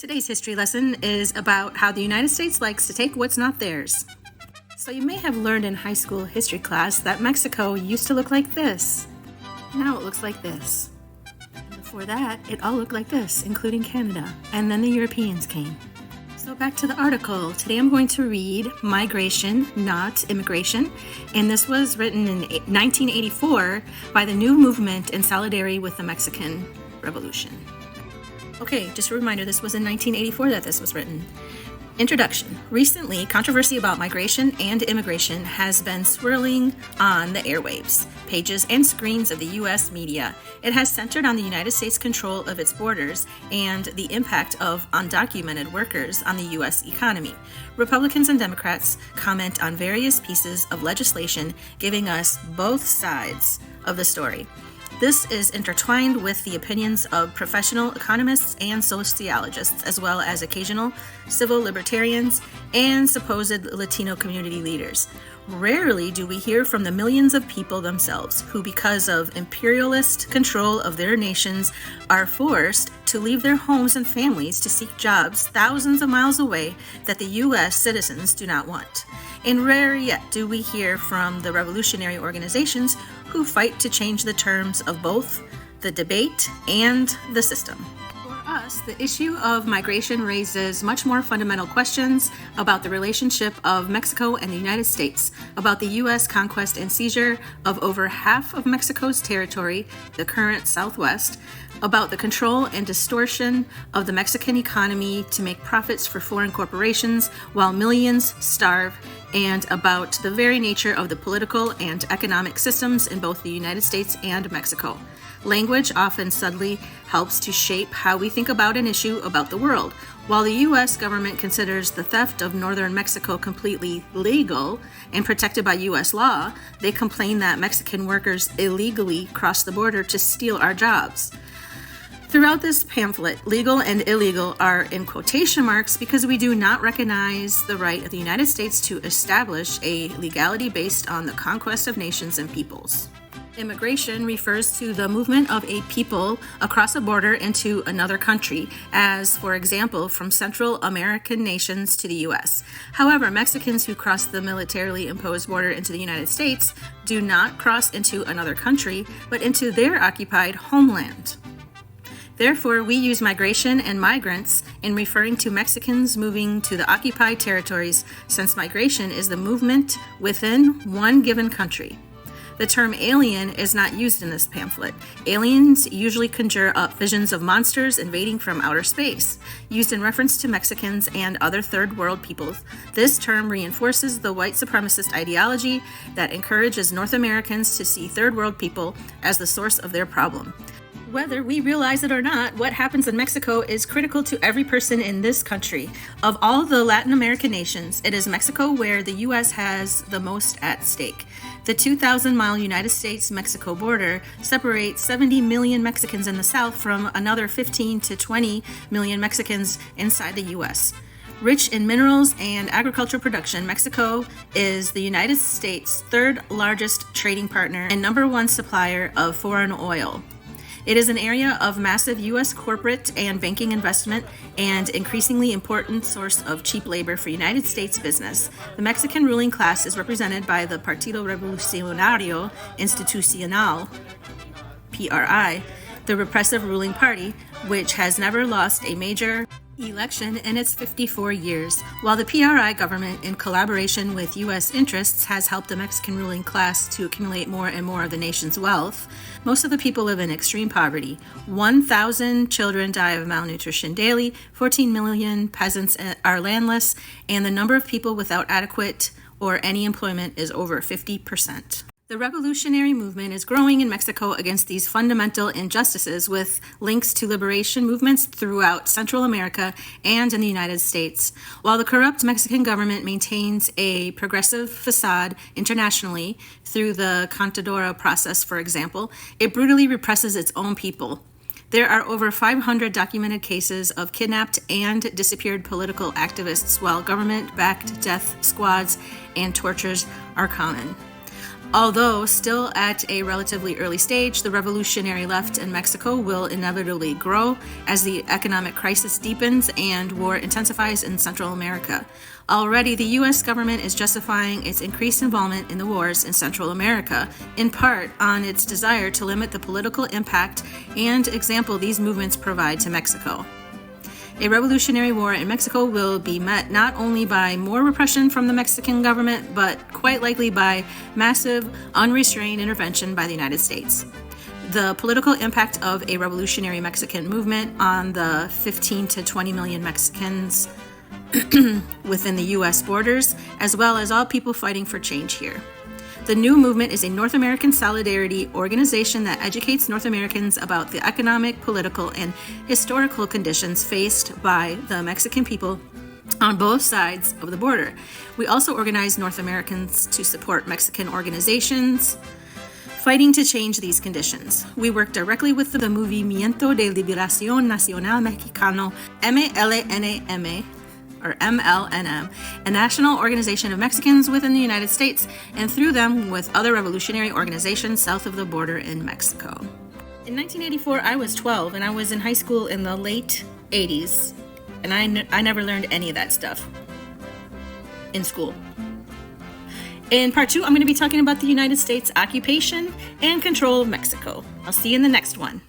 Today's history lesson is about how the United States likes to take what's not theirs. So you may have learned in high school history class that Mexico used to look like this. Now it looks like this. And before that, it all looked like this, including Canada. And then the Europeans came. So back to the article. Today I'm going to read Migration, Not Immigration. And this was written in 1984 by the New Movement in solidarity with the Mexican Revolution. Okay, just a reminder, this was in 1984 that this was written. Introduction. Recently, controversy about migration and immigration has been swirling on the airwaves, pages, and screens of the U.S. media. It has centered on the United States' control of its borders and the impact of undocumented workers on the U.S. economy. Republicans and Democrats comment on various pieces of legislation, giving us both sides of the story. This is intertwined with the opinions of professional economists and sociologists, as well as occasional civil libertarians and supposed Latino community leaders. Rarely do we hear from the millions of people themselves who, because of imperialist control of their nations, are forced to leave their homes and families to seek jobs thousands of miles away that the U.S. citizens do not want. And rare yet do we hear from the revolutionary organizations who fight to change the terms of both the debate and the system. For us, the issue of migration raises much more fundamental questions about the relationship of Mexico and the United States, about the U.S. conquest and seizure of over half of Mexico's territory, the current Southwest, about the control and distortion of the Mexican economy to make profits for foreign corporations while millions starve, and about the very nature of the political and economic systems in both the United States and Mexico. Language often subtly helps to shape how we think about an issue about the world. While the U.S. government considers the theft of northern Mexico completely legal and protected by U.S. law, they complain that Mexican workers illegally cross the border to steal our jobs. Throughout this pamphlet, legal and illegal are in quotation marks because we do not recognize the right of the United States to establish a legality based on the conquest of nations and peoples. Immigration refers to the movement of a people across a border into another country, as, for example, from Central American nations to the U.S. However, Mexicans who cross the militarily imposed border into the United States do not cross into another country, but into their occupied homeland. Therefore, we use migration and migrants in referring to Mexicans moving to the occupied territories, since migration is the movement within one given country. The term alien is not used in this pamphlet. Aliens usually conjure up visions of monsters invading from outer space. Used in reference to Mexicans and other third world peoples, this term reinforces the white supremacist ideology that encourages North Americans to see third world people as the source of their problem. Whether we realize it or not, what happens in Mexico is critical to every person in this country. Of all the Latin American nations, it is Mexico where the U.S. has the most at stake. The 2,000-mile United States-Mexico border separates 70 million Mexicans in the south from another 15 to 20 million Mexicans inside the U.S. Rich in minerals and agricultural production, Mexico is the United States' third largest trading partner and number one supplier of foreign oil. It is an area of massive U.S. corporate and banking investment and increasingly important source of cheap labor for United States business. The Mexican ruling class is represented by the Partido Revolucionario Institucional, PRI, the repressive ruling party, which has never lost a major election in its 54 years. While the PRI government, in collaboration with U.S. interests, has helped the Mexican ruling class to accumulate more and more of the nation's wealth, most of the people live in extreme poverty. 1,000 children die of malnutrition daily, 14 million peasants are landless, and the number of people without adequate or any employment is over 50%. The revolutionary movement is growing in Mexico against these fundamental injustices, with links to liberation movements throughout Central America and in the United States. While the corrupt Mexican government maintains a progressive facade internationally through the Contadora process, for example, it brutally represses its own people. There are over 500 documented cases of kidnapped and disappeared political activists, while government-backed death squads and tortures are common. Although still at a relatively early stage, the revolutionary left in Mexico will inevitably grow as the economic crisis deepens and war intensifies in Central America. Already, the U.S. government is justifying its increased involvement in the wars in Central America, in part on its desire to limit the political impact and example these movements provide to Mexico. A revolutionary war in Mexico will be met not only by more repression from the Mexican government, but quite likely by massive, unrestrained intervention by the United States. The political impact of a revolutionary Mexican movement on the 15 to 20 million Mexicans within the U.S. borders, as well as all people fighting for change here. The new movement is a North American solidarity organization that educates North Americans about the economic, political, and historical conditions faced by the Mexican people on both sides of the border. We also organize North Americans to support Mexican organizations fighting to change these conditions. We work directly with the Movimiento de Liberación Nacional Mexicano, MLNM, or MLNM, a national organization of Mexicans within the United States, and through them with other revolutionary organizations south of the border in Mexico. In 1984, I was 12, and I was in high school in the late 80s, and I never learned any of that stuff in school. In part 2, I'm going to be talking about the United States occupation and control of Mexico. I'll see you in the next one.